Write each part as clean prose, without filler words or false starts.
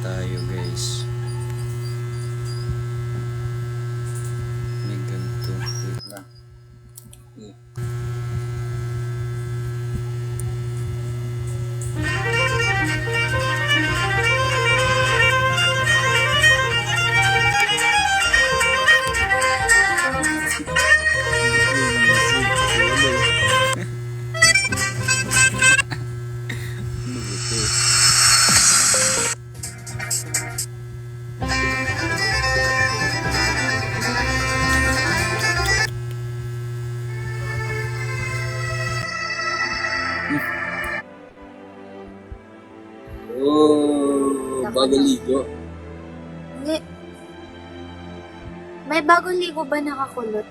tayo guys. May ganito. Wait lang. Ano ba to? Oh, bago ligo. Hindi. May bagong ligo ba nakakulot?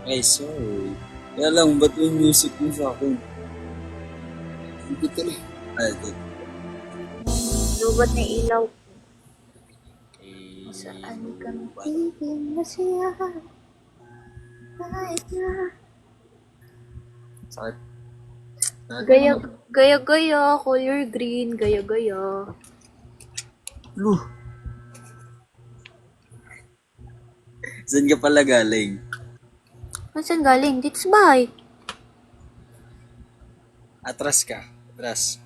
Ay, sorry. Kaya lang, ba't yung music mo sa akin? Hindi ko lang. Ay, ito. Lubot na ilaw. Eh, Saan ka magiging masaya? Kahit na. Sakit. Gaya, color green, gaya. Lu. Saan ka pala galing? Saan galing? Dito sa bahay. Atras ka. Atras.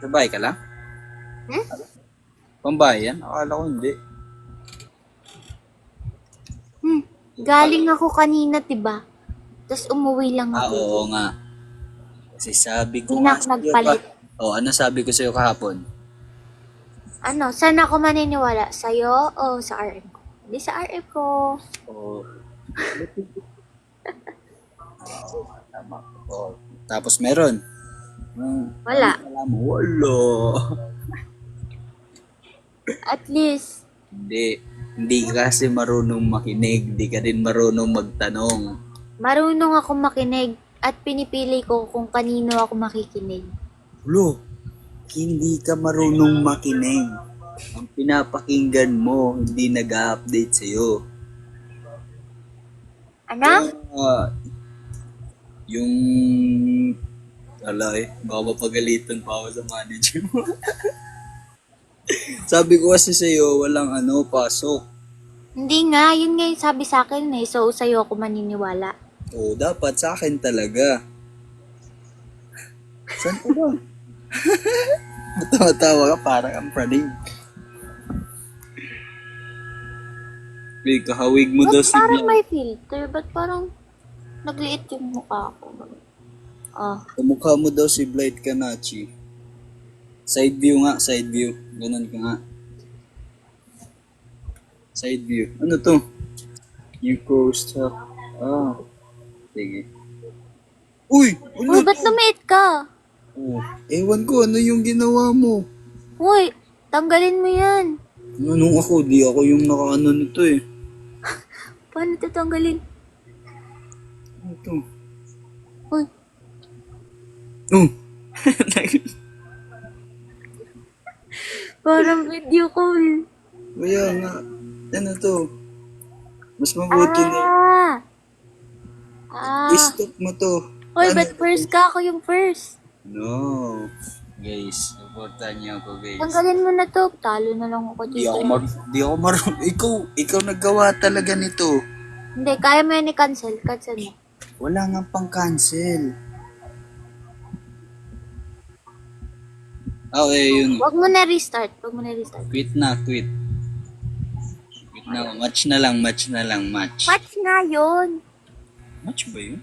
Sabay ka lang? Hmm? Pambayan? Akala ko hindi. Galing ako kanina, diba? Tapos umuwi lang ako. Oo nga. Kasi sabi ko Hindi na ako sa'yo nagpalit. ano sabi ko sa'yo kahapon? Ano, saan ako maniniwala? Sa'yo o sa RM ko? Hindi sa RM ko. Oo. Tama. Oo. Tapos meron? Wala. Wala. At least, Hindi. Hindi ka kasi marunong makinig. Hindi ka din marunong magtanong. marunong ako makinig at pinipili ko kung kanino ako makikinig. Lo, hindi ka marunong makinig. Ang pinapakinggan mo, hindi nag-update sa'yo. Ano? Yung... baka mapagalitan pa ako sa manager mo. Sabi ko kasi sa'yo, walang pasok. Hindi nga, yun nga yung sabi sa akin eh. So, sa'yo ako maniniwala. Oo, dapat sa akin talaga. Saan ka ba? Matawa ka, parang ang praning. Wait, kahawig mo daw Ba't si parang Blanc. may filter? Ba't parang nagliit yung mukha ko? Ah, Kamukha mo daw si Blight Kanachi. Side view nga, side view. Ganun ka nga. Side view. Ano to? New coast ha? Ah. Sige. Uy! Ano ba't to? lumiit ka? Oh, ewan ko, ano yung ginawa mo? Uy, tanggalin mo yan. Nung ako, di ako yung nakaano nito eh. Paano tatanggalin? Ano to? Uy, Oh! parang video call. Kaya nga. Ano to? Mas mabuti na. I-stop mo to. Uy, Ano ba't first ka? Ako yung first. No. Guys, supportan niyo ako guys. Tanggalin mo na to. Talo na lang ako Di dito. ako marunong. Ikaw naggawa talaga nito. Hindi, kaya mo yan i-cancel. Cancel mo. Wala nga pang cancel. Okay, yun. Huwag mo na restart. Quit na. Quit na. Match na lang. Match nga yun. Match ba yun?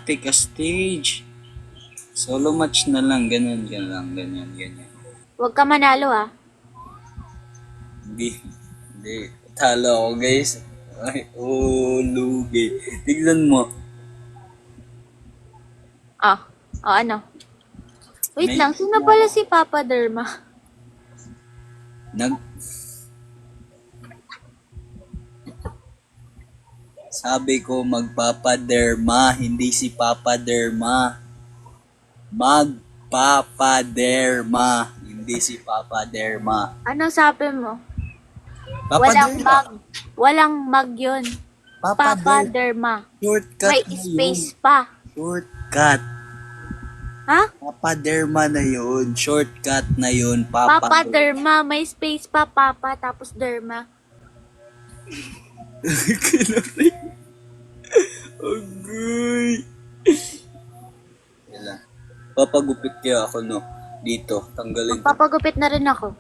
Take a stage. Solo match na lang. Ganyan. Huwag ka manalo ah. Hindi. Talo ako guys. Ay, lugi. Tignan mo. Ano? Wait May- lang, sino pala si Papa Derma? Sabi ko magpapaderma, hindi si Papa Derma. Magpapaderma, hindi si Papa Derma. Ano sabi mo? Papa Walang Derma. Walang mag yun. Papa Papa Derma. Derma. Shortcut May na yun. space pa. Shortcut. Ha? Papaderma na yun. Shortcut na yun. Papa derma. May space pa, papa, tapos derma. Kinaray. Agoy. Yan. Papagupit kaya ako, no? Dito. Tanggalin ko. Papagupit na rin ako.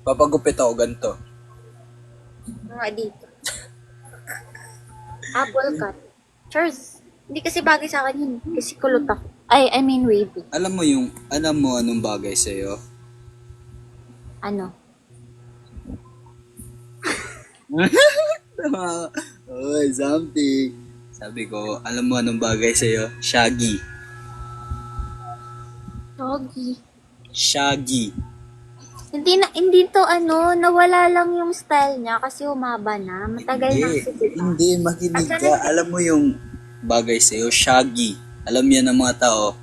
Papagupit ako ganito. Mga dito. Apple cut. Cheers. Hindi kasi bagay sa akin yun. Kasi kulot ako. I mean wavy. Alam mo anong bagay sa'yo? Ano? Oy, something. Sabi ko, alam mo anong bagay sa'yo? Shaggy. Doggy. Shaggy. Hindi to nawala lang yung style niya kasi umaba na. Matagal na kasi diba? Hindi, makinig ka. Alam mo yung bagay sa'yo? Shaggy. Alam yan ng mga tao.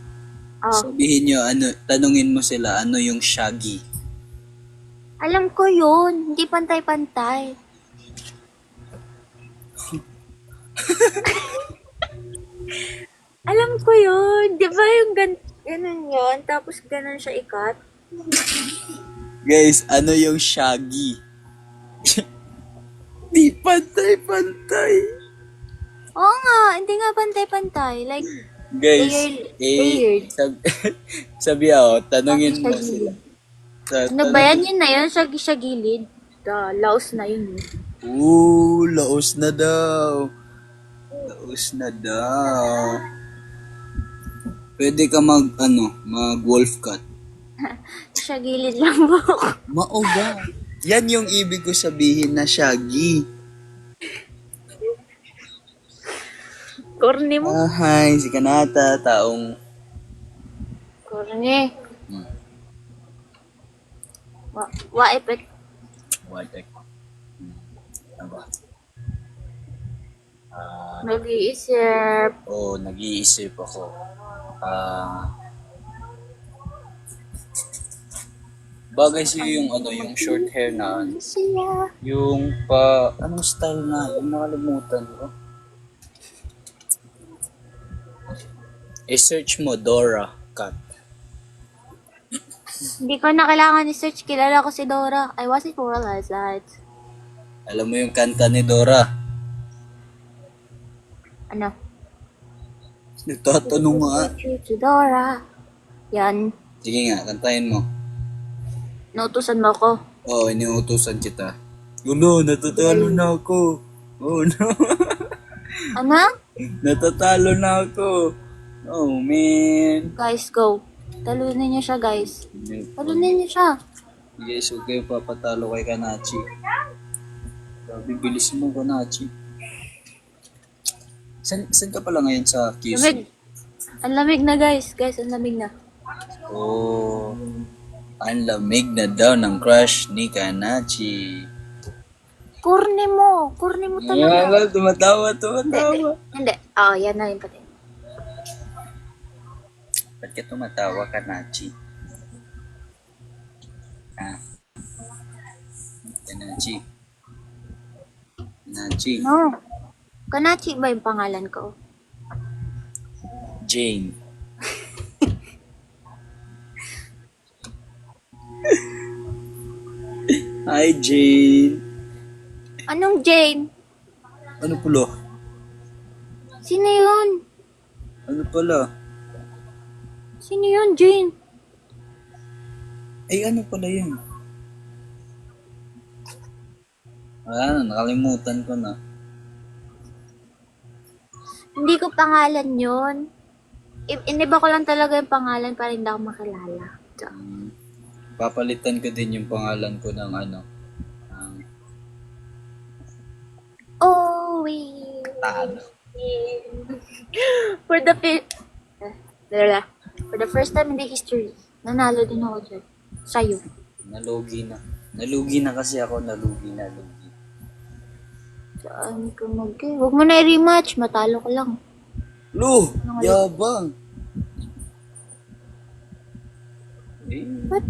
Oh. Sabihin nyo, tanungin mo sila, ano yung shaggy? Alam ko yun. Hindi pantay-pantay. Alam ko yun. Di ba yung ganun yun? Tapos ganun siya ikat? Guys, ano yung shaggy? Di pantay-pantay. Oo nga. Hindi nga pantay-pantay. Like, Guys, layered. sabi ako, tanungin mo Sa sila. gilid. Ano ba yan? Yun na yun? Sa gilid. Laos na yun. Laos na daw. Laos na daw. Pwede ka mag wolf cut. Sa gilid lang po ako. Mauga. Yan yung ibig ko sabihin na shaggy. Corny mo. Hi, si Kanata, taong... Corny. Waipit. What the... Aba. Nag-iisip. Nag-iisip ako. Bagay sa'yo yung yung short hair na Siya. yung anong style na, yung nakalimutan ko. I-search mo, Dora Cut. Hindi ko na kailangan i-search. Kilala ko si Dora. I wasn't realize that. Alam mo yung kanta ni Dora? Ano? Nagtatanong nga. Si Dora. Yan. Sige nga, kantahin mo. Nautusan mo ako. Iniutusan kita. Natatalo na ako. Oh no. Ano? Natatalo na ako. Oh man. Guys, go. Talunin niyo siya, guys. Talunin niyo siya. Yes, huwag kayo papatalo kay Kanachi. Grabe, bilis mo, Kanachi. Saan ka pala ngayon sa QC? Lamig. Ang lamig na, guys. Guys, ang lamig na. Ang lamig na daw ng crush ni Kanachi. Kurni mo. Kurni mo talaga. Tumatawa. Hindi. Yan na yung pati. Ba't ka tumatawa, Kanachi? Kanachi. No. Kanachi ba yung pangalan ko? Jane. Hi, Jane. Anong Jane? Ano pala? Sino yun? Ano pala? Sino yun, Jane? Ay, ano pala yun? Nakalimutan ko na. Hindi ko pangalan yun. Iniba ko lang talaga yung pangalan para hindi ako makilala. So, Papalitan ko din yung pangalan ko ng Tado. For the first time in the history, nanalo din ako dyan. Sa'yo. Nalugi na. Nalugi na kasi ako. Nalugi. Saan ka huwag mo na i-rematch. Matalo ko lang. Yabang. What?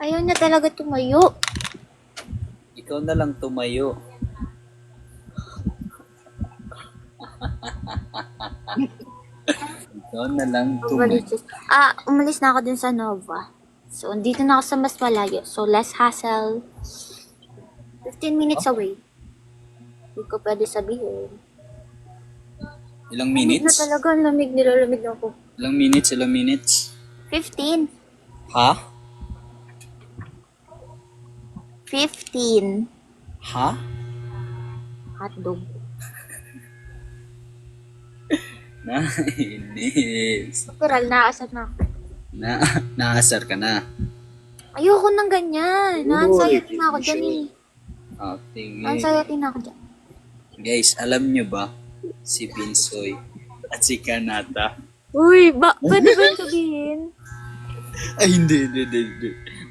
Ayaw na talaga tumayo. Ikaw na lang tumayo. Doon na lang Nova tumay. Liches. Umalis na ako dun sa Nova. So, dito na ako sa mas malayo. So, less hassle. 15 minutes away. Hindi ko pwede sabihin. Ilang Lamig na minutes? talaga. Ang lamig. Nilalamig na ako. Ilang minutes? Ilang minutes? 15. Ha? 15. Ha? Hotdog. Nainis. Natural, naasar na ako. Naasar ka na. Ayoko ng ganyan. Na-anxiety na ako dyan eh. Tingin. Na-anxiety na ako dyan. Guys, alam nyo ba? Si Binsoy at si Kanata. Uy, pwede ba yung sabihin? Ay, hindi.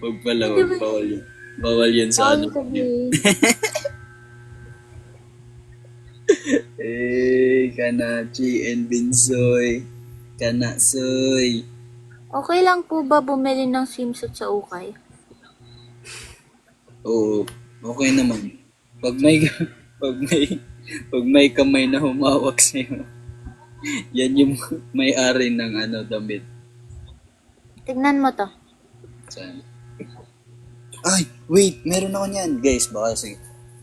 Huwag pala, huwag. Bawal yun. Bawal yun sa ano. Bawal sabihin. Kanachi and Binsoy. Kanasoy. Okay lang po ba bumili ng swimsuit sa ukay? Oo, okay naman. Pag may, pag may, pag may kamay na humawak sa'yo, yan yung may-ari ng damit. Tignan mo to. Saan? Ay, wait, meron ako niyan. Guys, baka sige.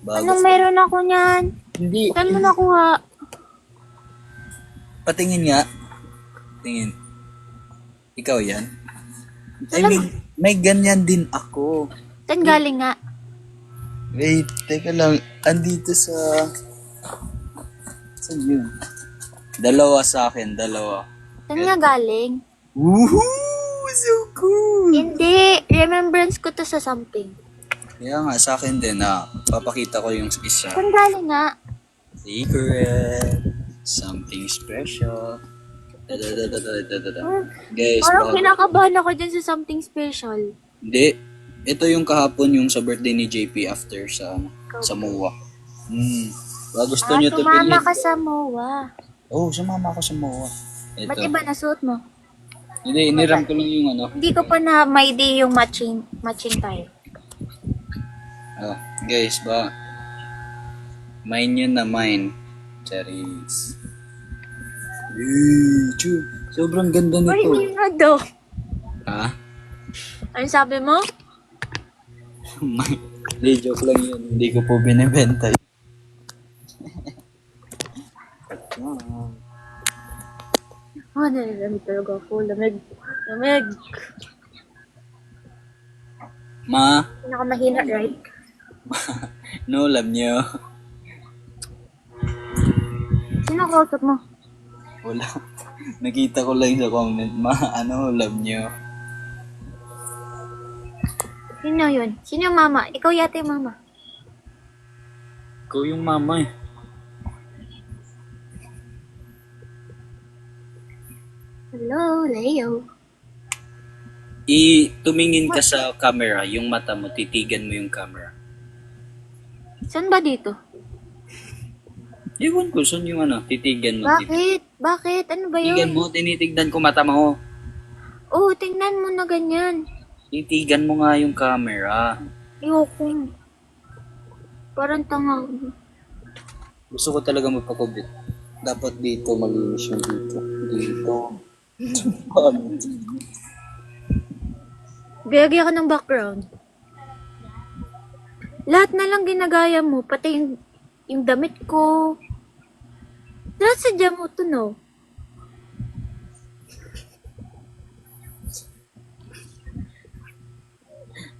Anong meron ako niyan? Hindi. Saan mo nakuha? Patingin nga. Tingin. Ikaw yan? I Alam- mean, may ganyan din ako. Saan galing nga? Wait, teka lang. Andito sa... Saan yun? Dalawa sa akin, dalawa. Saan nga galing? Woohoo! So cool! Hindi. Remembrance ko to sa something. Kaya nga, sa akin din papakita ko yung isa. Saan galing nga? Secret. Something special. Da. Guys, Parang baka... kinakabahan ako dyan sa something special. Hindi. Ito yung kahapon yung sa birthday ni JP after sa MOA. Baka gusto nyo to Tumama pilit. ka sa MOA. Oh, sumama ako sa MOA. Ba't Ito. iba nasuot mo? Hindi, iniram ko lang yung Hindi ko pa na may day yung matching tayo. Guys, mine yun na mine. Cherries. Sobrang ganda Uy, nito. hindi nga daw. Ha? Ano sabi mo? Hindi, joke lang yun. Hindi ko po binibenta. Nalalamig talaga ako. Lamig. Ma, Pinakamahina, right? no, love nyo. Sino kausap mo? Wala. Nakita ko lang sa comment, ma, love nyo. Sino yun? Sino yung mama? Ikaw yata yung mama. Ikaw yung mama eh. Hello, Leo. Tumingin ka sa camera, yung mata mo, titigan mo yung camera. Saan ba dito? Ewan ko, saan yung titigan mo. Bakit? Ano ba Titigan yun? mo, tinitignan ko mata mo. Oo, tingnan mo na ganyan. Titigan mo nga yung camera. Ayoko. Parang tanga ako. Gusto ko talaga magpakubit. Dapat dito, malinis yung dito. Dito. Gaya ka ng background. Lahat na lang ginagaya mo, pati yung damit ko. Lahat sadya mo to, no?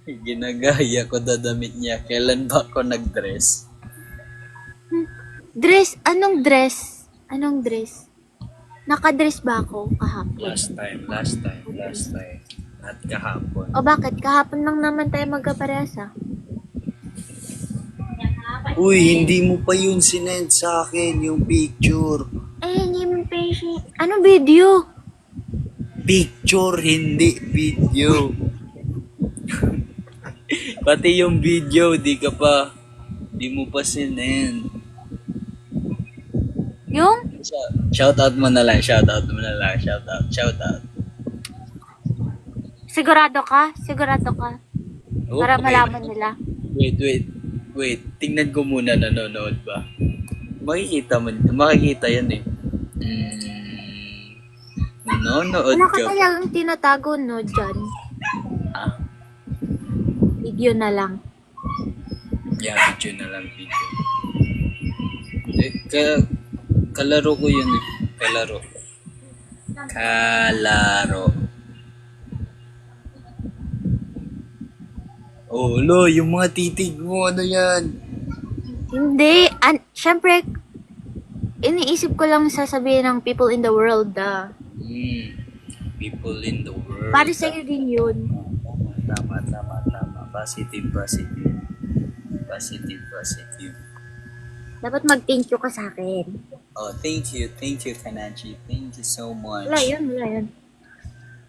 Ginagaya ko dadamit niya. Kailan ba ako nag-dress? Dress? Anong dress? Anong dress? Nakadress ba ako kahapon? Last time. At kahapon. O bakit? Kahapon lang naman tayo magkaparehas, ah. Uy, hindi mo pa yun sinend sa akin, yung picture. Hindi mo patient. Anong video? Picture, hindi video. Pati yung video, di mo pa sinend. Yung? Shoutout mo na lang. Shoutout. Sigurado ka? Para Okay. malaman nila. Wait. Tingnan ko muna nanonood ba. Makikita yan eh. Nanonood Wala ka ka ba? talagang tinatago, no, John? Ah, Video na lang. yeah, video na lang, video. Kalaro ko yun eh. Kalaro. Kalaro. Oh, lo, yung mga titig mo, ano yan? Hindi. Syempre, iniisip ko lang sasabihin ng people in the world, People in the world. Para sa'yo din yun. Tama. Positive. Positive. Dapat mag-thank you ka sa akin. Oh, thank you, Kanachi. Thank you so much. Wala yun.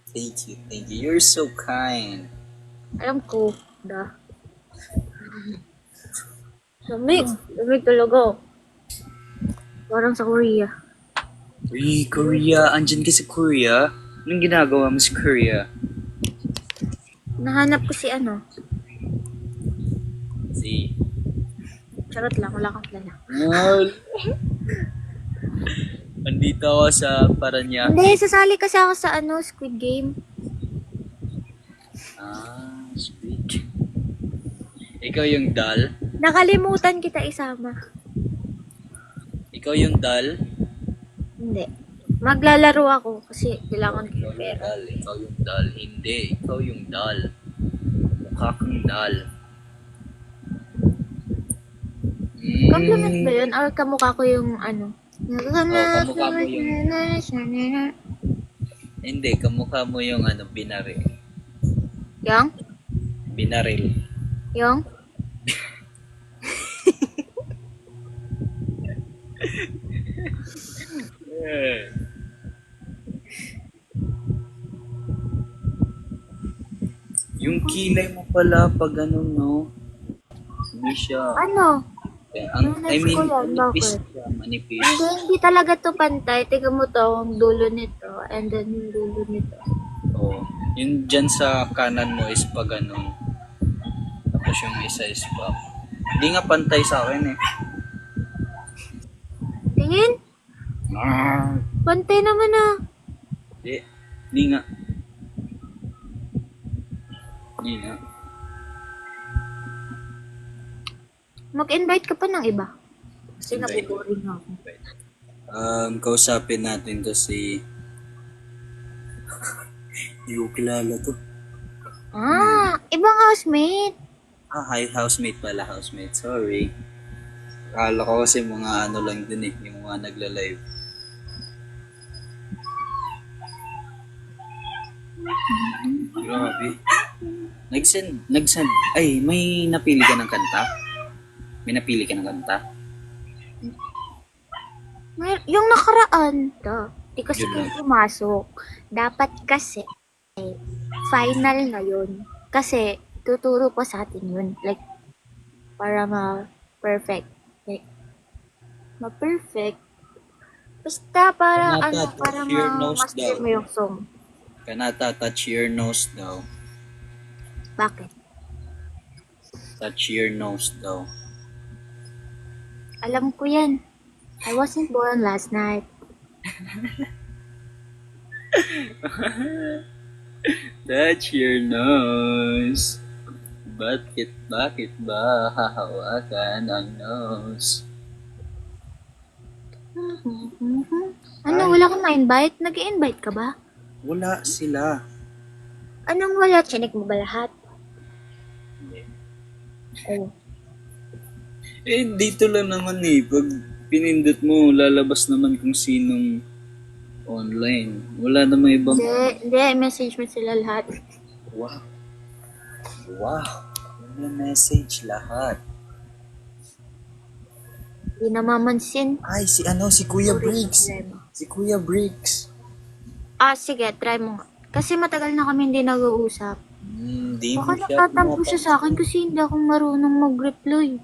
Thank you. You're so kind. Alam ko, Lamig talaga. Parang sa Korea. Uy, Korea. Andyan ka sa Korea? Anong ginagawa mo sa Korea? Nahanap ko si ano. Si... Charot lang, wala kang kilala. Andito ako sa Paranaque. Hindi, sasali kasi ako sa Squid Game. Sweet. Ikaw yung dal? Nakalimutan kita isama. Ikaw yung dal? Hindi. Maglalaro ako kasi kailangan ko ng pera. Ikaw yung dal. Hindi, ikaw yung dal. Mukha kang dal. Compliment ba yun? Or kamukha ko yung ano? Kamukha mo yung... Hindi, kamukha mo yung binaril. Yung? Binaril. Yung? Yung kilay mo pala pag no? Hindi siya... Ano? I mean, Manipis manipis. Hindi talaga to pantay. Tingnan mo to, ang dulo nito, and then yung dulo nito. Oo. Yung dyan sa kanan mo is pag tapos yung isa is pa. Hindi nga pantay sa akin eh. Tingin? Pantay naman ah. Hindi nga. Mag-invite ka pa ng iba. Kasi Invite. nabuboring ako. Kausapin natin to si... Hindi ko kilala to. Ibang housemate. Hi, housemate pala, housemate. Sorry. Akala ko kasi mga lang din eh, yung mga nagla-live. Grabe. Nagsend. Ay, may napili ka ng kanta? May napili ka ng kanta? Yung nakaraan, di kasi Yun kayo lang. pumasok. Dapat kasi, final ngayon. Kasi, tuturo pa sa atin yun. Like, para ma-perfect. Like, ma-perfect. Basta para, Kanata, para touch your nose ma-master daw. mo yung song. Kanata, touch your nose daw. Bakit? Touch your nose daw. Alam ko yan. I wasn't born last night. Touch your nose. Bakit ba hahawakan ang nose? Ano, wala kang ma-invite? Nag-invite ka ba? Wala sila. Anong wala? Chinik mo ba lahat? Hindi. Oh. Dito lang naman eh. Pag pinindot mo, lalabas naman kung sinong online. Wala namang ibang... Hindi, message mo sila lahat. Wow. May message lahat. Hindi namamansin. Ay, si Kuya Briggs. Si Kuya Briggs. Sige, try mo nga. Kasi matagal na kami hindi nag-uusap. Di mo Baka siya nakatampo siya sa akin kasi hindi ako marunong mag-reply.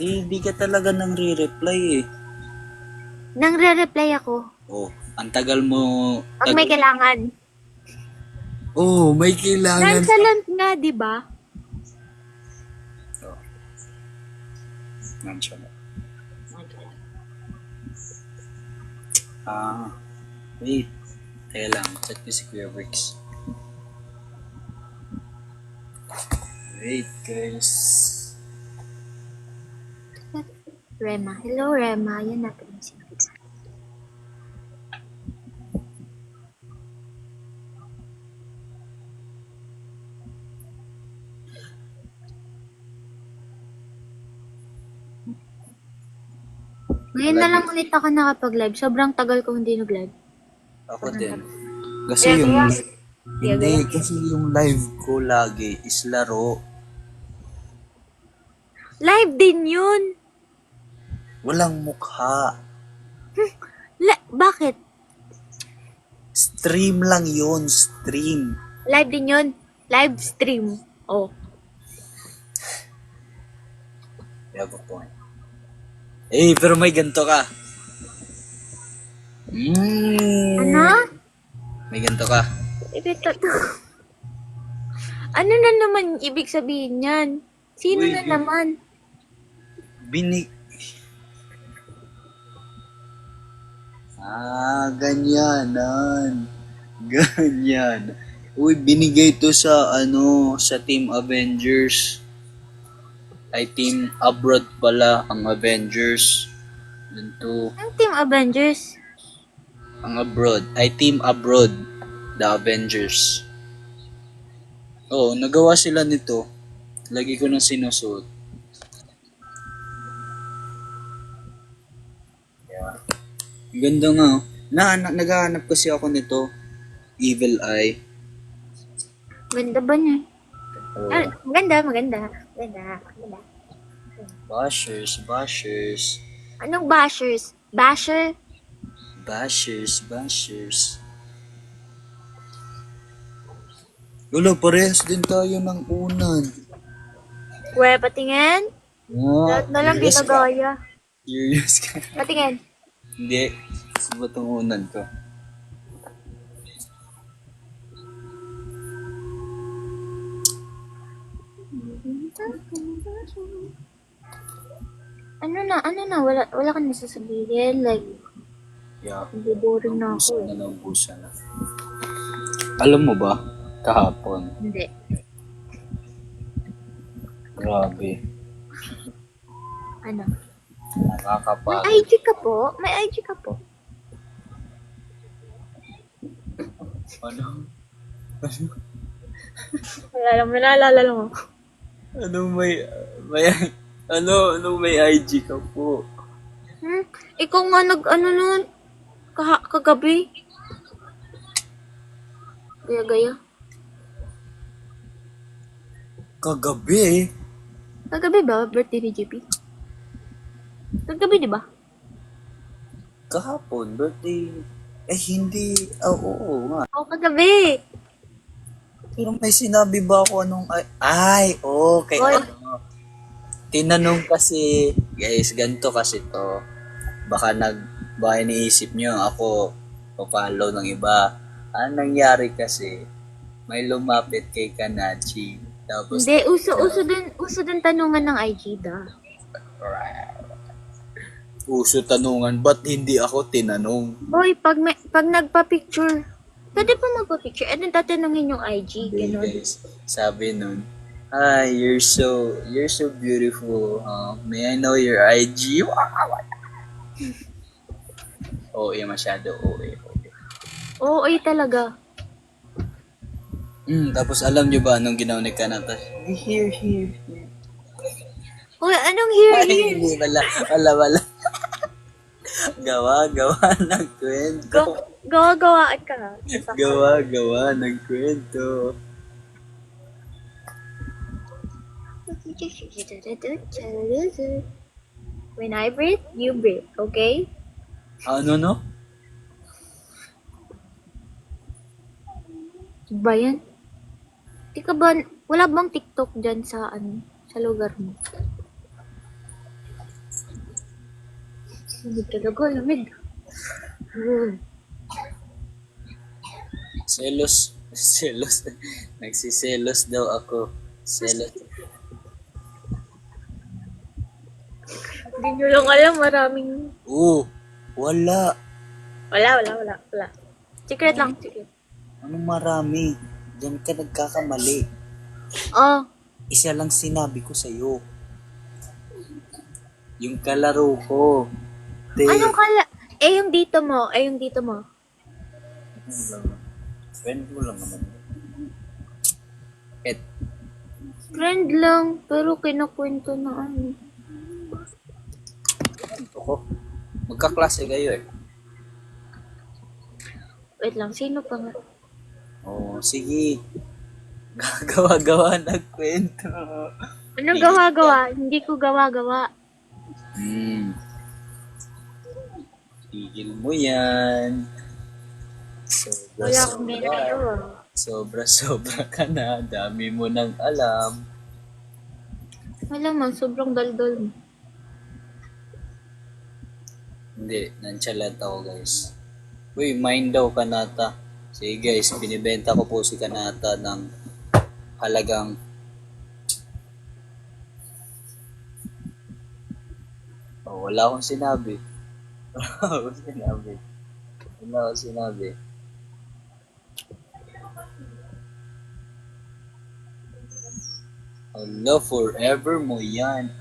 Di ka talaga nang re-reply eh. Nang re-reply ako. Oh, ang tagal mo... Pag may kailangan. Oh, may kailangan. Nonchalant nga, di ba? Oh. Nonchalant. Wait. Kaya lang, chat ko si Kuya Bricks. Wait, guys. Rema. Hello, Rema. Yan natin yung sinabi. Ngayon na lang ulit ako nakapag-live. Sobrang tagal ko hindi nag-live. Ako din. Kasi yung... Kaya Hindi, kasi yung live ko lagi is laro. live din yun. Walang mukha. Bakit? Stream lang yun, stream. Live din yun. Live stream. Oh. You have a point. Eh, pero may ganito ka. Ano? May ganito ka. Ibig ano na naman ibig sabihin yan? Sino Uy, na naman? Ganyanan. Ganyan. Uy, binigay to sa, sa Team Avengers. Ay, Team Abroad pala, ang Avengers. Yun to. Ang Team Avengers. Ang Abroad. Ay, Team Abroad. The Avengers. Oo, nagawa sila nito. Lagi ko nang sinusuot. Yeah. Ganda nga. Oh. Naghahanap kasi ako nito. Evil Eye. Ganda ba niya? Oh. Maganda. Bashers. Anong bashers? Basher? Bashers. Lolo, parehas din tayo ng unan. We, patingin? Lahat na lang Serious ka? ginagaya. Serious ka? Patingin. Hindi. Sa ba itong unan ko? Ano na, wala kang nasasabihin. Like, Yeah. hindi boring na ako eh. Naubusan na. Alam mo ba, kahapon, Hindi. grabe, Ano? nakakapagod. May IG ka po? May IG ka po? Ano? Naalala mo. Anong may IG ka po? Ikaw nga nun, kagabi. Gaya. Kagabi? Kagabi ba? Birthday ni JP? Kagabi, di ba? Kahapon, birthday. Hindi. Oo nga. Oo, kagabi. Pero may sinabi ba ako anong... okay. Oy. Tinanong kasi, guys, ganito kasi to. Baka iniisip nyo ako papalo ng iba. Ang nangyari kasi, may lumapit kay Kanachi. Tapos, Hindi, uso din tanungan ng IG da. uso tanungan, ba't hindi ako tinanong? Boy, pag nagpa-picture, pwede pa magpa-picture, then tatanungin yung IG, Hindi, gano'n. guys. Sabi nun, hi, you're so beautiful. May I know your IG? Masyado. Oo, ay talaga. Tapos alam nyo ba anong ginawa ni Kanata? Here. Uy, anong here? Hindi, wala. Gawa ng kwento. Gawa-gawaan ka. Gawa ng kwento. When I breathe, you breathe, okay? Ano, no? Ba yan? Di ka ba, wala bang TikTok dyan sa lugar mo? Lamig talaga, lamig. Selos. Nagsiselos daw ako. Selos. Hindi nyo lang alam, maraming... Wala. Wala. Secret lang, secret. Anong marami? Diyan ka nagkakamali. Oh, Isa lang sinabi ko sa'yo. Yung kalaro ko. Te, anong kala... yung dito mo. Yung dito mo. friend mo lang naman. Et, Friend lang, pero kinukwento na ano. ako. Magkaklase kayo eh. Wait lang, sino pa nga? Oo, sige. Gagawa-gawa ng kwento. Anong gawa-gawa? Hindi ko gawa-gawa. Tigil mo yan. Wala akong ginagawa. Sobra ka na. Dami mo nang alam. Wala man, sobrang daldal mo. Hindi, nonchalant ako guys. Uy, mine daw Kanata. Sige guys, binibenta ko po si Kanata ng halagang wala akong sinabi. Wala akong sinabi. Hello, forever mo yan.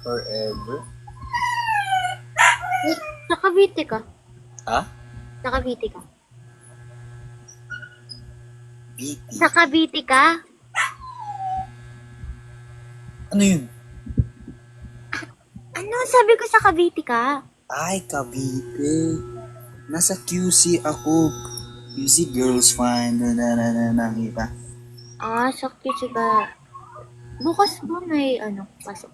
Forever? Wait, sa Cavite ka? Ha? Sa Cavite ka? BT? Sa Cavite ka? Ano yun? Ano? Sabi ko sa Cavite ka? Ay, Cavite. Nasa QC ako. QC Girls Find. Nakita. Sakto ka. Bukas ba may pasok?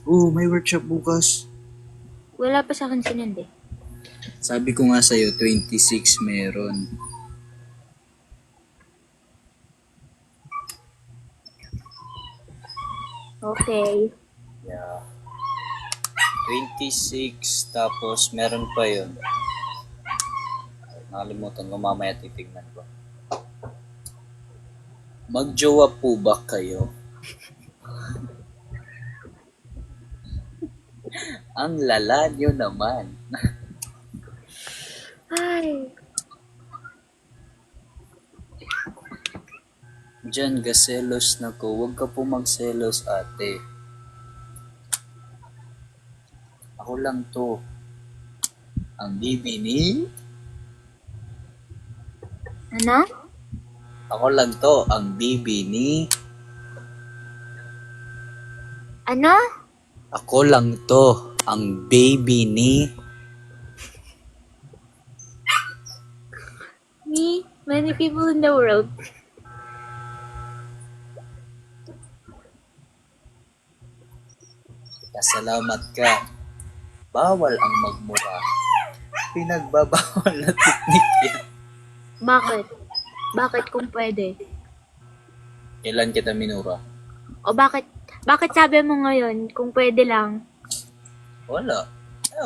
Oh, may workshop bukas. Wala pa sa akin sinindi. Sabi ko nga sa'yo, 26 meron. Okay. Yeah. 26, tapos meron pa yun. Nakalimutan ko, mamaya titignan ko. Magjowa po ba kayo? Ang lala nyo naman. Ay. Diyan, gaselos na ko. Huwag ka po magselos, ate. Ako lang to. Ang bibi ni... Ano? Ako lang to. Ang bibi ni... Ano? Ako lang to. Ang baby ni... Me? Many people in the world. Salamat ka. Bawal ang magmura. Pinagbabawal na teknik yan. Bakit? Bakit kung pwede? Kailan kita minura? O bakit sabi mo ngayon kung pwede lang? Wala.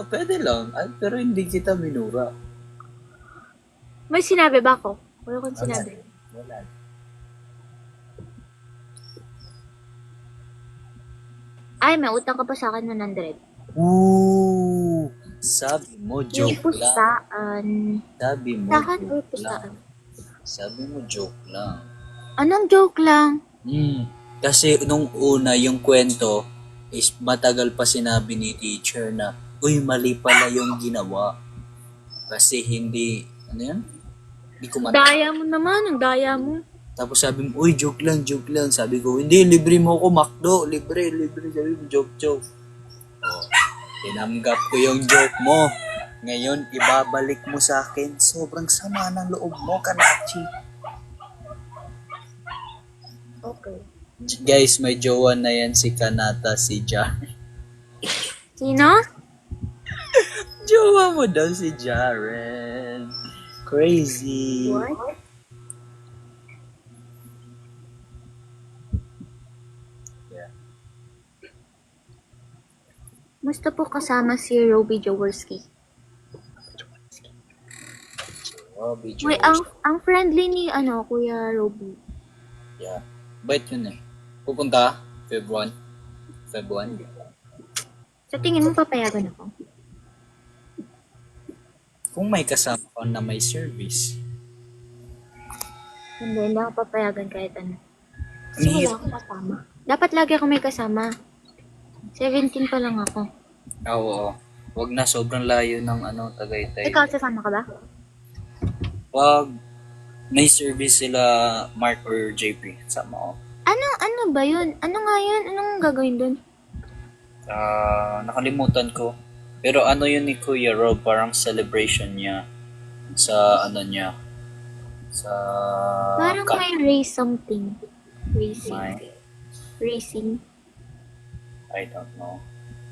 Pwede lang. Pero hindi kita minura. May sinabi ba ako? Wala kong sinabi. Wala. Ay, may utang ka pa sa akin 100. Ooh! Sabi mo, joke lang. Pusaan. Sabi mo, Saan or joke pusaan? lang. Sabi mo, joke lang. Anong joke lang? Kasi nung una, yung kwento is matagal pa sinabi ni teacher na, uy, mali pala yung ginawa. Kasi hindi, ano yan? Hindi ko Daya mo naman, ang daya mo. Tapos sabi mo, uy, joke lang. Sabi ko, hindi, libre mo ako, McDo. Libre. Sabi mo, joke. Oh, tinanggap ko yung joke mo. Ngayon, ibabalik mo sa akin. Sobrang sama ng loob mo, Kanachi. Okay. Guys, may jowa na yan si Kanata, si Jar. Sino? Jowa mo daw si Jaren. Crazy. What? Yeah. Musta po kasama si Roby Jaworski? Robbie Wait, ang friendly ni Kuya Roby. Yeah. Bait yun eh. Pupunta? Feb 1? Feb 1? Sa tingin mo papayagan ako? Kung may kasama ka na may service. Hindi ako papayagan kahit ano. Kasi Ni wala akong kasama. Dapat lagi ako may kasama. 17 pa lang ako. Oo. Wag na sobrang layo ng Tagaytay. Ikaw, sasama ka ba? Wag may service sila Mark or JP sama ko. Ano ba yun? Ano nga yun? Anong gagawin dun? Nakalimutan ko. Pero ano yun ni Kuya Rob, parang celebration niya sa niya. Sa Parang may race something. Racing. May- Racing. I don't know.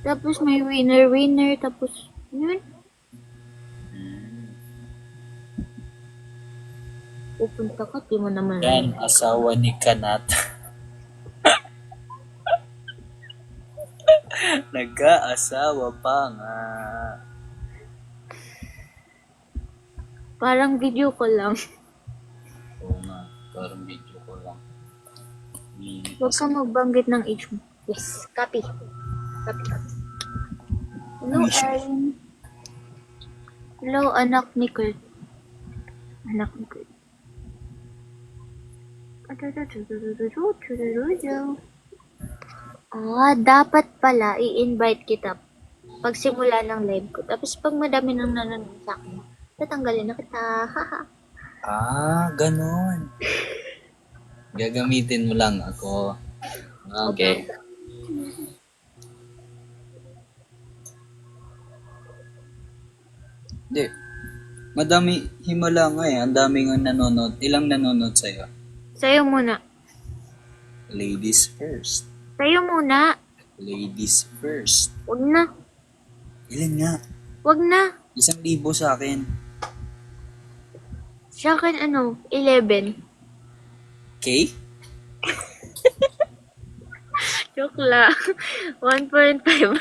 Tapos may winner. Tapos, yun. Hmm. Pupunta ka, di mo naman Yan, asawa ni Kanat. Nagkaasawa pa nga. Parang video ko lang. Oo nga, parang video ko lang. Huwag ka magbanggit ng age mo. Yes, copy. Hello, Erin. Hello, anak ni Kurt. Dapat pala i-invite kita pagsimula ng live ko. Tapos pag madami nang nanonood sa akin, tatanggalin na kita. Haha. Ganun. Gagamitin mo lang ako. Okay. Hindi. Madami, himala nga eh. Ang dami nga nanonood. Ilang nanonood sa'yo? Sa'yo muna. Ladies first. Sa'yo muna. Ladies first. Wag na. Ilan nga? Wag na. 1,000 sa akin. Sa akin 11. Okay? Joke lang. 1.5.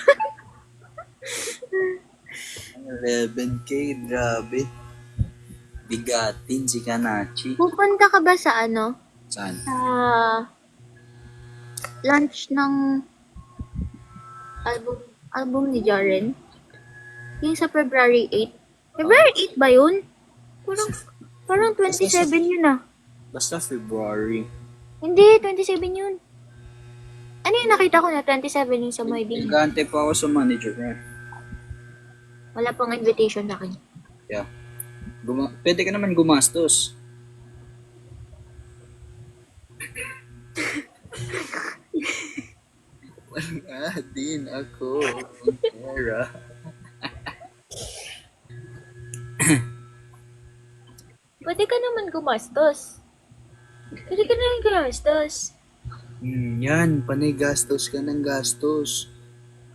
11K, grabe. Bigatin si Kanachi. Pupunta ka ba sa Saan? Sa launch ng album ni Jaren? Yung sa February 8. February 8 ba yun? Parang 27 yun ah. Basta February. Hindi, 27 yun. Ano yung nakita ko na 27 yung sa Moeding? Nag-aantay pa ako sa manager ko. Wala pang invitation sa akin. Yeah. Pwede ka naman gumastos. Wala din ako. Pera. Pwede ka naman gumastos. Yan. Panay gastos ka ng gastos.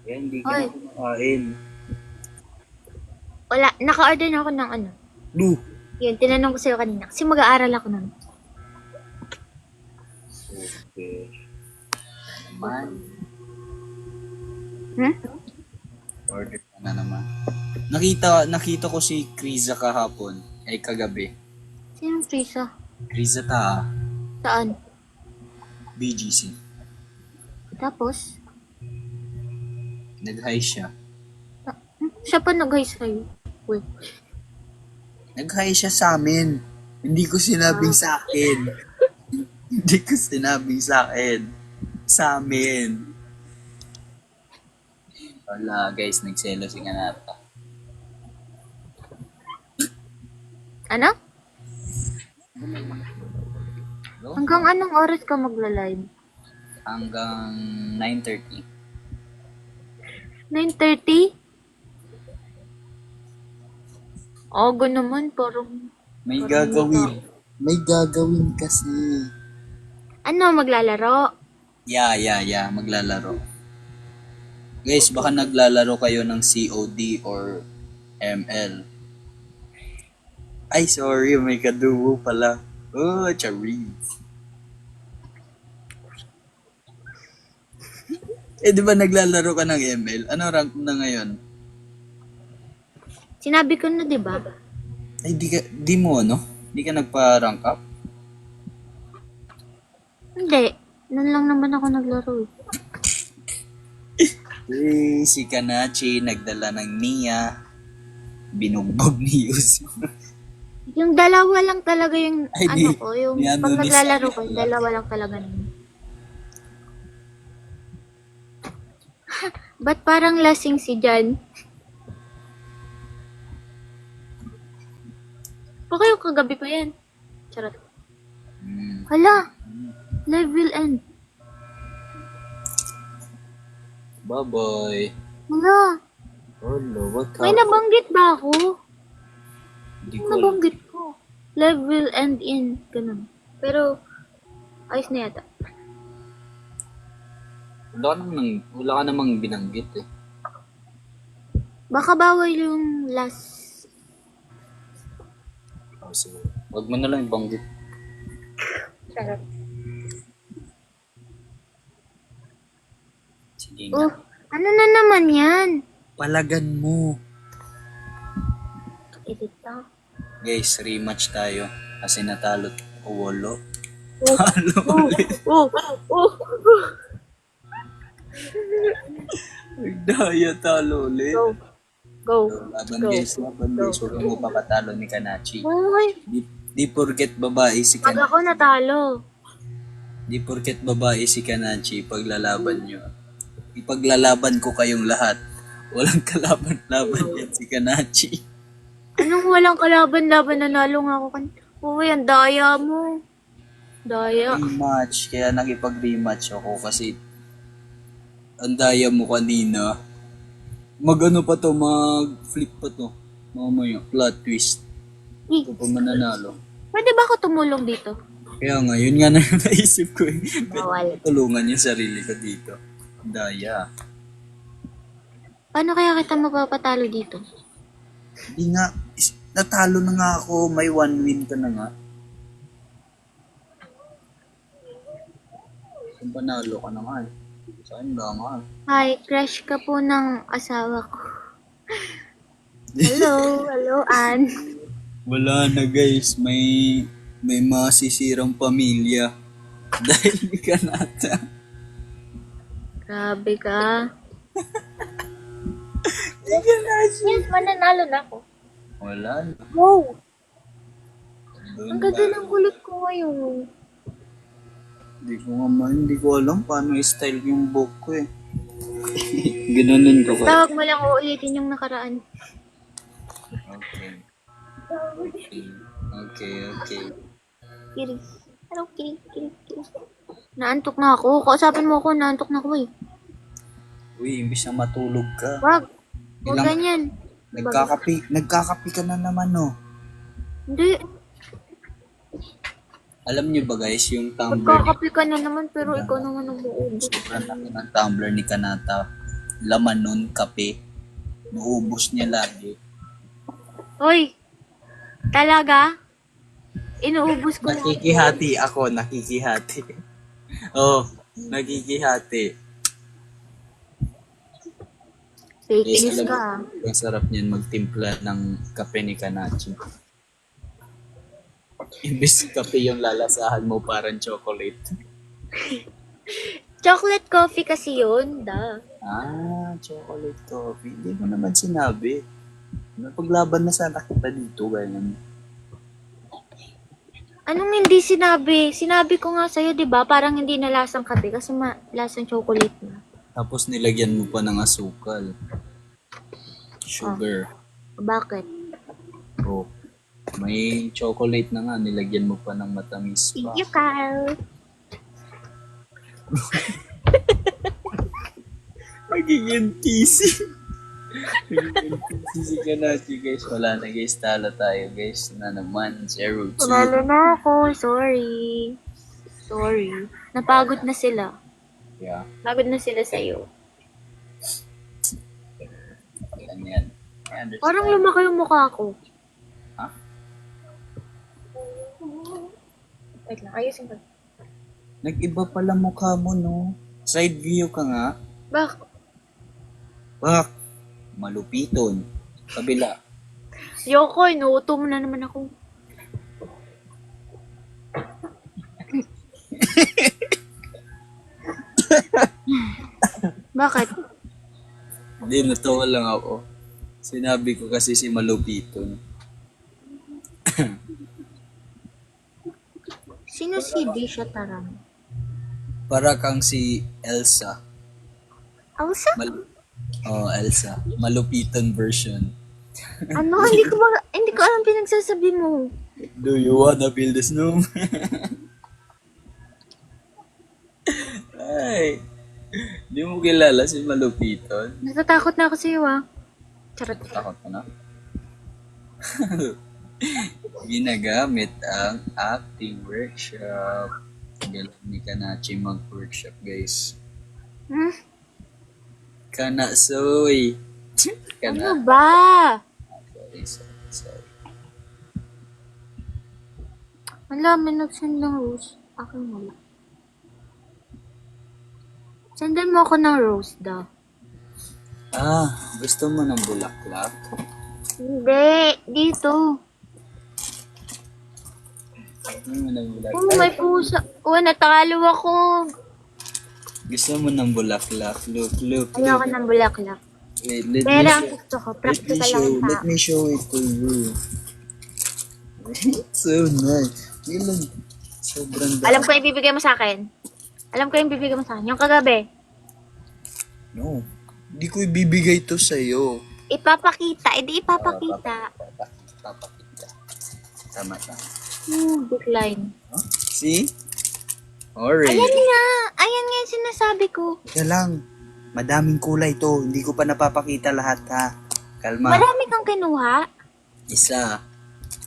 Yan, hindi ka Hoy. na kumakain. Wala, naka-order na ako ng Du! Yun, tinanong ko sa'yo kanina. Kasi mag-aaral ako nun. Okay. Naman. Order ka na naman. Nakita ko si Kriza kahapon. Ay, kagabi. Sinong Trisa? Kriza ta, Saan? BGC. Tapos? Nag-hi siya. Siya pa nag-hi sa'yo. Wait. Nag-hi siya sa amin. Hindi ko sinabing sa akin. Hindi ko sinabing sa akin. Sa amin. Wala guys, nagselo si Kanata. Ano? Hanggang anong oras ka magla-live? Hanggang 9:30. 9:30? Aga naman, parang... May Parang gagawin. May gagawin kasi. Ano, maglalaro? Yeah. Maglalaro. Guys, baka naglalaro kayo ng COD or ML. Ay, sorry. May kaduo pala. Oh, charis. Di ba naglalaro ka ng ML? Ano rank mo na ngayon? Sinabi ko na, di ba? Ay, di mo, no? Di ka nagpa-rank up? Hindi. Nun lang naman ako naglaro eh. Si Kanachi nagdala ng Nia. binugbog ni Yusuf. Yung dalawa lang talaga yung Ay, ano di- ko, yung di ano pag ni naglalaro Sai ko, yung pala. dalawa lang talaga nun. Ba't parang lasing si Jan? Baka yung kagabi pa yan. Charot. Hmm. Hala! Live will end. Bye-bye. Hala! Hello, what May happened? nabanggit ba ako? Hindi Yung ko alam. nabanggit ko. Live will end in. Ganun. Pero, ayos na yata. Wala ka namang binanggit eh. Baka bawal yung last. Oh, sige. Huwag mo na lang ibanggit. Charot. Sige Oh, nga. ano na naman yan? Palagan mo. Edit ka. Guys, rematch tayo. Kasi natalo Wolo. Oh, Talo oh, ulit. oh, oh. Nagdaya talo ulit. Go. Go. Laban Go. guys, laban guys. Huwag mo papatalo ni Kanachi. Uy, Di porket babae si pag Kanachi. ako natalo. Di porket babae si Kanachi, paglalaban nyo. Ipaglalaban ko kayong lahat. Walang kalaban-laban yan si Kanachi. Anong walang kalaban-laban, nanalo nga ako kan. Uy, ang daya mo. Daya. Rematch, kaya nakipag-rematch ako kasi ang daya mo kanina. Mag-ano pa to, mag-flip pa to. Mamaya, plot twist. Eh, Ito pa mananalo. pwede ba ako tumulong dito? Kaya nga, yun nga na yung naisip ko eh. Bawal. Tulungan yung sarili ko dito. Daya. Paano kaya kita mapapatalo dito? Hindi nga, natalo na nga ako. May 1 win ka na nga. Kung panalo ka na nga eh. Saan ba nga? Hi, crush ka po ng asawa ko. Hello, hello, Ann. Wala na guys, may masisirang pamilya. Dahil di ka nata. Grabe ka. Di ka na. Yes, mananalo na ako. Wala na. Wow! Doon Ang ganda tayo. ng kulit ko ngayon. Hindi ko alam paano i-style yung book ko eh. Ganonin ko ko. Tawag mo lang uulitin yung nakaraan. Okay. Okay. Kiri. Hello, kiri. Naantok na ako. Kausapin mo ako, naantok na ako eh. Uy, imbis na matulog ka. Wag. Wag Ilang- ganyan. Nagkakapi ka na naman no. Hindi. Alam niyo ba guys, yung tumbler ni Magkakapi ka na naman pero ikaw naman ang buubos. sobrang laki ng tumbler ni Kanata. Laman nun, kape. Naubos niya lagi. Hoy! Talaga? Inuubos ko na. Nakikihati ako, nakikihati. Oh, nakikihati. Fake Yes, news alam ka. mo, ang sarap niyan magtimpla ng kape ni Kanachi. Imbis kape yung lalasahan mo parang chocolate. Chocolate coffee kasi yun. Da. Chocolate coffee. Hindi mo naman sinabi. Napaglaban na sana kita dito, ganyan. Anong hindi sinabi? Sinabi ko nga sa'yo, di ba? Parang hindi na lasang kape kasi lasang chocolate na. Tapos nilagyan mo pa ng asukal. Sugar. Bakit? Oh. May chocolate na nga, nilagyan mo pa ng matamis pa. Thank you, Carl. Magiging PC. Magiging PC si Kanachi, guys. Wala na guys, talo tayo guys. Na naman, 0-2. Panalo na ako. Sorry. Napagod na sila. Yeah, Pagod na sila sa'yo. ganyan. I understand. Parang lumaki yung mukha ko. Ha? Wait lang, ayusin ko. Nag-iba pala mukha mo, no? Side view ka nga. Bak, Malupiton. Kabila. Yoko, inuuto mo na naman ako. Bakit? Hindi, natawa lang ako. Kasi Sinabi ko kasi si Malupiton. Sino si Disha Taram? Para kang si Elsa. Elsa? Elsa. Malupiton version. Ano? Hindi ko alam pinagsasabi mo. Do you wanna build a snow? Ay. Di mo kilala si Malupiton? Natatakot na ako sa iyo, ah. Charot. Takot ka na? Ginagamit ang acting workshop. Galing ka na mag-workshop, guys. Hmm? Soy. Ano ba? Sorry. Wala, may nag-send ng rose. Akin wala. Sendan mo ako ng rose daw. Gusto mo ng bulaklak? Hindi, dito. Gusto mo ng bulaklak? Oh, may pusa. Oh, natalo ako. Gusto mo ng bulaklak? Look. Ayoko ng bulaklak. Wait, Pero ang gusto ko, practical lang ang let tao. me show it to you. It's so nice. Ilan? Sobrang dami. Alam ko yung ibibigay mo sa akin. Yung kagabi. No. Hindi ko ibibigay to sa'yo. Ipapakita. Ipapakita. Papakita. Tama. Decline. See? Orange. Ayan nga yung sinasabi ko. Kaya lang. Madaming kulay to. Hindi ko pa napapakita lahat ha. Kalma. Marami kang kinuha. Isa.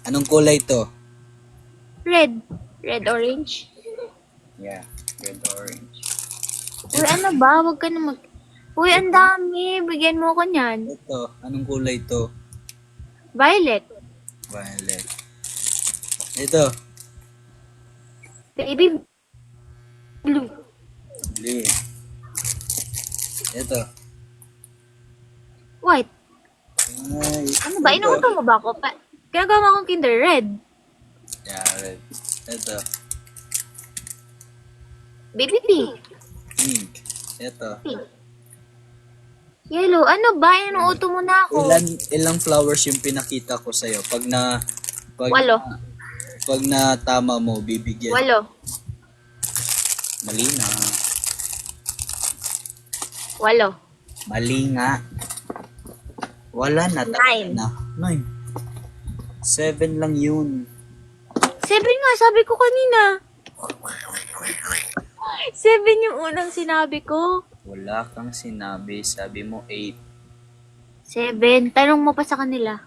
Anong kulay to? Red. Red, orange. Yeah. Red orange. Uy, ano ba? Huwag ka na Uy, ang dami. Bigyan mo ko niyan. Ito. Anong kulay to? Violet. Violet. Ito. Baby blue. Blue. Ito. White. Ay. Ano ba? Inuuto mo ba ako? Ginagawa akong kinder. Red. Yeah, red. Ito. Baby pink. Pink. Ito. Pink. Yellow. Ano ba? Inuuto mo na ako. Ilang flowers yung pinakita ko sa'yo? Pag 8. Pag na tama mo, bibigyan. 8. Mali na. 8. Mali nga. Wala na. Nine. 9. 7 lang yun. 7 nga, sabi ko kanina. 7 yung unang sinabi ko. Wala kang sinabi. Sabi mo 8. 7. Tanong mo pa sa kanila.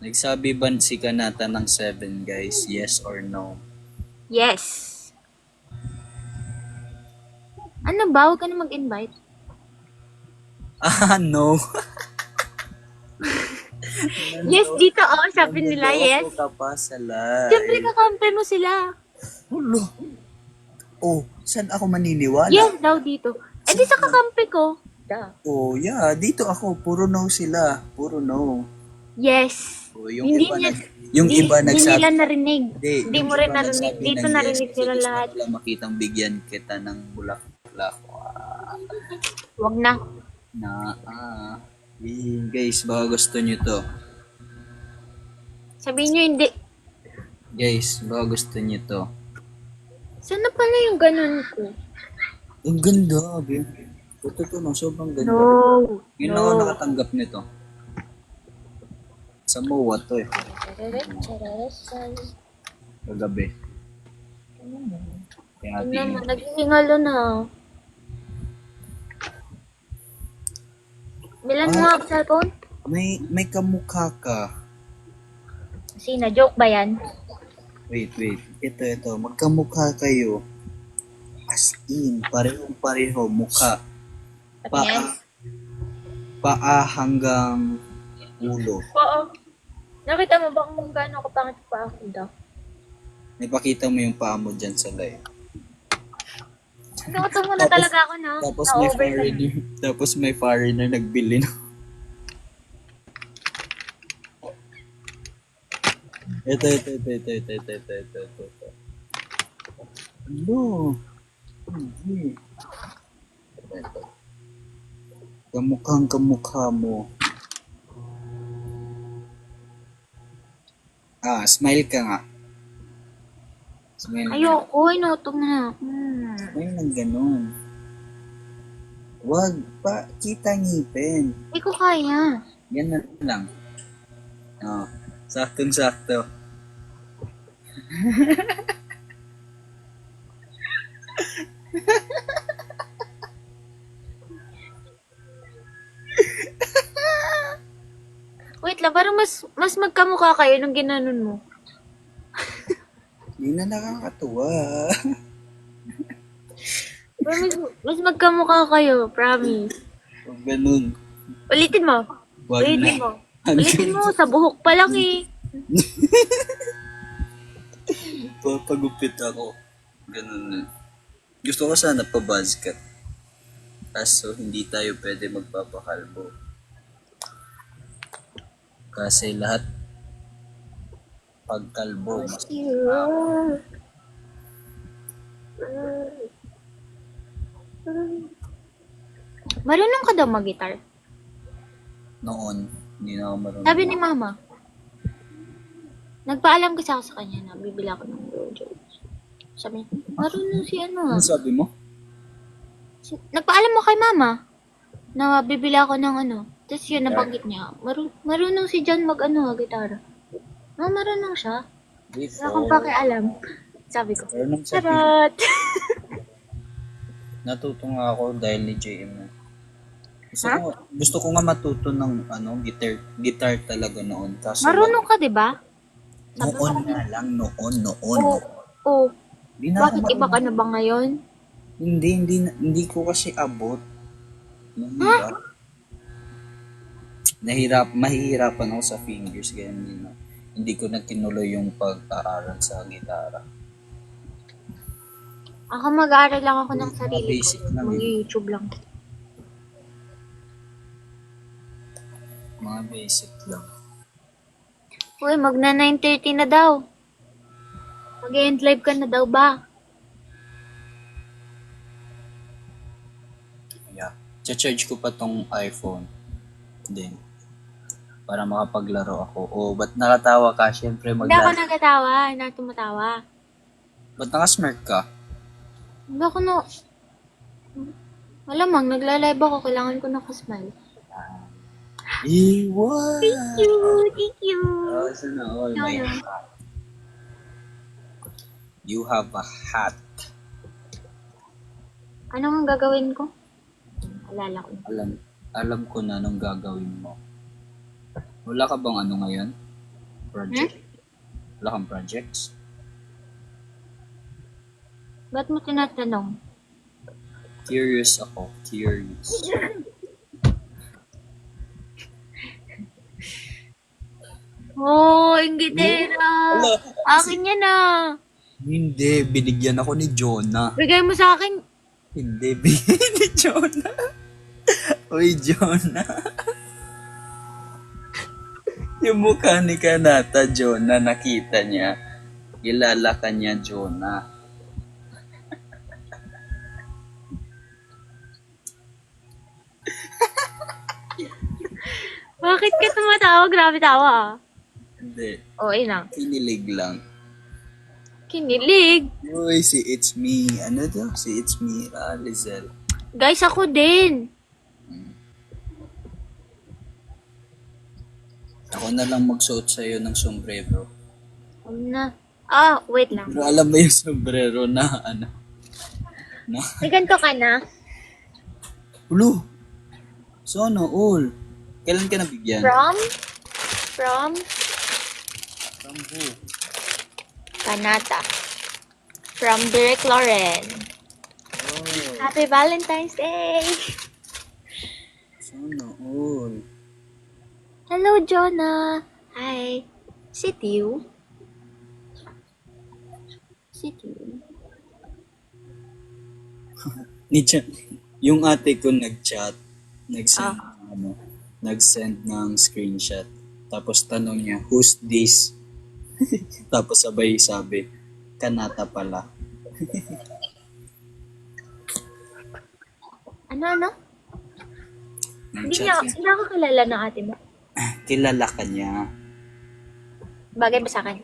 Nagsabi ba si Kanata ng 7, guys? Yes or no? Yes. Ano ba? Huwag ka na mag-invite. No. Yes, dito oh. Sabi nila, yes. Nandito ka pa sa live. Siyempre kakampi mo sila. Hulo. Oh, saan ako maniniwala? Yes daw dito. Eh di sa kakampi ko. Oh, yeah. Dito ako. Puro no sila. Puro no. Yes. Oh, yung Hindi iba niya, yung iba hindi nagsabi. nila narinig. Hindi Hindi mo rin narinig. Dito narinig sila lahat. Gusto ko makitang bigyan kita ng bulaklak. Wag na. Guys, baka gusto nyo to. Sabihin nyo hindi. Guys, baka gusto nyo to. Sana pala yung ganun ko? Ang ganda, abi. Ito to, no? Sobrang ganda. No. Yun lang ako nakatanggap nito. Sa MOA to eh. Kagabi. Kaya Ano tingin. naman, naghihingalo na. Bilan mo ako cellphone? May kamukha ka. Sina, joke ba yan? Wait. Ito. Magkamukha kayo. As in, pareho mukha. Paa hanggang ulo. Oo. Nakita mo ba kung gaano ako pangit pa ako daw? Ipakita mo yung paa mo dyan sa live. Nakuto mo na talaga ako, no? Tapos may foreigner nagbili na. Ito. Ano? Hindi. Ito. Kamukhang kamukha mo. Smile ka nga. Smile ka. Ayoko, inutong na. Smile ng ganun. Wag pa, kita ngipin. Hindi ko kaya. Yan na lang. Saktong-sakto. Wait lang, parang mas magkamukha kayo nung ginanon mo. Hindi na nakakatuwa. Pero mas magkamukha kayo, promise. Wag ganun. Ulitin mo. Wag Ulitin na. mo. Ulitin mo, sa buhok pa lang eh. Papagupit ako. Ganun na. Gusto ko sana pa buzz cut. Kaso hindi tayo pwede magpapakalbo. Kasi lahat pagkalbo mas Marunong ka daw mag-guitar. noon. Hindi na ako marunong. Sabi ni mama. Nagpaalam kasi ako sa kanya na bibili ako ng Rojo. Sabi niya, marunong si ano Ano sabi mo? Nagpaalam mo kay mama na bibili ako ng ano. Tapos yun, nabanggit niya. Marunong si John mag-gitara. Marunong siya. Wala akong pakialam. Sabi ko, Marunong sa charot! Natuto nga ako dahil ni JM na. Gusto ko nga matuto ng guitar talaga noon. Kaso Marunong ka, di ba? noon nga lang, noon. Oo. Di na ako Bakit iba ka na ba ngayon? Hindi ko kasi abot. Mahihirapan ako sa fingers, kaya hindi ko na tinuloy yung pag-aaral sa gitara. Ako mag-aaral lang ako ng Mga sarili basic ko. lang eh. Mag-YouTube lang. Mga basic lang. Uy, magna 9:30 na daw. Mag-end live ka na daw ba? Yeah. Charge ko pa tong iPhone. Din. Para makapaglaro ako. Ba't nakatawa ka? Siyempre Hindi ako nagatawa. Hindi ako tumatawa. Ba't nakasmirk ka? Hindi ako na... Malamang, nagla-live ako. Kailangan ko nakasmile. Iwan! Thank you. Sana all my hat. You have a hat. Ano ang gagawin ko? Alala ko. Alam ko na anong gagawin mo. Wala ka bang ano ngayon? Project? Wala kang projects? Ba't mo tinatanong? Curious ako. Curious. Oh, inggitera. Ala, Akin yan ah. hindi. Binigyan ako ni Jonah. Bigay mo sa akin. Hindi. Binigyan ni Jonah. Uy, Jonah. Yung mukha ni Kanata, Jonah, nakita niya. Kilala ka niya, Jonah. Bakit ka tumatawa? Grabe tawa ah. Hindi. Oh, ayun lang. Kinilig lang. Kinilig. Uy, si It's Me. Ano to? Si It's Me, Lizelle. Guys, ako din. Ako na lang magsuot sa'yo ng sombrero. Ano na? Ah, wait lang. Pero alam mo yung sombrero na ano? Na? May ganito ka na? Ulo! So ano, all? Kailan ka nabigyan? From From who? Kanata. From Derek Lauren. Oh, Happy Valentine's Day! so ano, all? Hello, Jonah. Hi. Sit you. Yung ate ko nag-chat, nag-send ng screenshot. Tapos tanong niya, who's this? Tapos sabay sabi, Kanata pala. Ano? Hindi Nag-chat siya. ako kilala ng ate mo. Kilala ka niya. Bagay ba sa akin?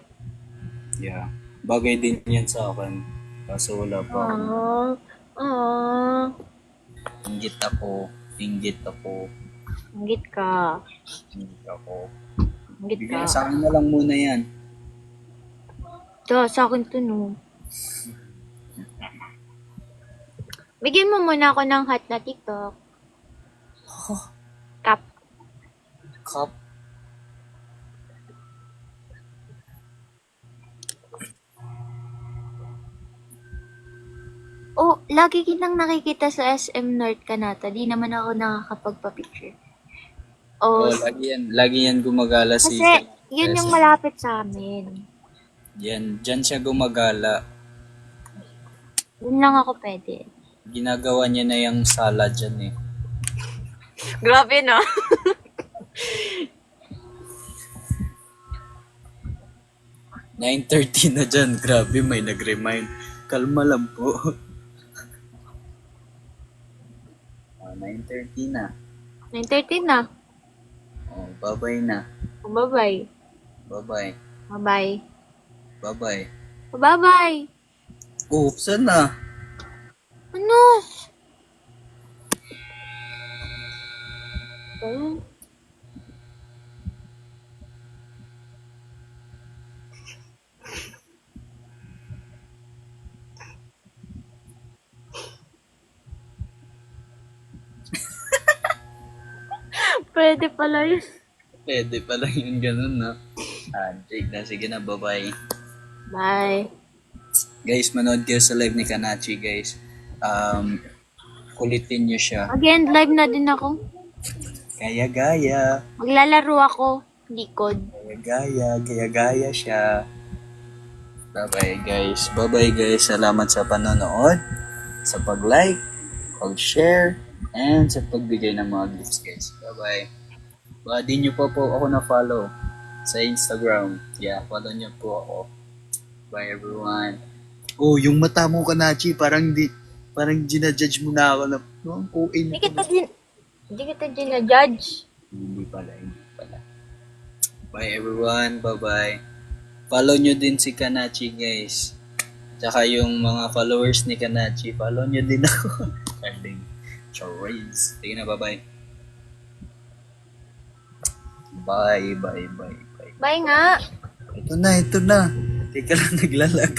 Yeah. Bagay din yan sa akin. Kaso wala pa ako. Aww. Aww. Inggit ako. Inggit ako. Inggit ka. Inggit ako. Inggit ka. Bigyan sa akin na lang muna yan. Ito, sa akin to, no. Bigyan mo muna ako ng hot na TikTok. Kap. Cup. Oh, lagi kitang nakikita sa SM North Canata. Di naman ako nakakapagpa-picture. Oh, Oh, lagi yan gumagala si... kasi yun yung malapit sa amin. Dyan siya gumagala. Doon lang ako pwede. Ginagawa niya na yung sala dyan eh. Grabe, no? $9:30 na dyan. Grabe, may nag-remind. Kalma lang po. 9:30 na. 9:30 na. Oh, bye-bye na. Oh, bye-bye. Bye-bye. Bye-bye. Bye-bye. Oh, bye-bye. Oh, saan na? Ano? Oh. Pwede pala yun. Pwede pala yung ganun, no? Jake na. Sige na, bye-bye. Bye. Guys, manood kayo sa live ni Kanachi, guys. Kulitin nyo siya. Again, live na din ako. Gaya-gaya. Maglalaro ako. Likod. Gaya-gaya siya. Bye-bye, guys. Bye-bye, guys. Salamat sa panonood, sa pag-like, pag-share, and sa pagbigay ng mga gifts, guys. Bye-bye. Di nyo pa po ako na-follow sa Instagram. Yeah, follow nyo po ako. Bye, everyone. Oh, yung mata mo, Kanachi, parang ginajudge mo na ako na, ang kuin. Hindi kita ginajudge. Hindi pala. Bye, everyone. Bye-bye. Follow nyo din si Kanachi, guys. Tsaka yung mga followers ni Kanachi, follow nyo din ako. Darling. Charades. Sige na, bye-bye. Bye. Bye nga. Ito na. Teka lang, naglalag.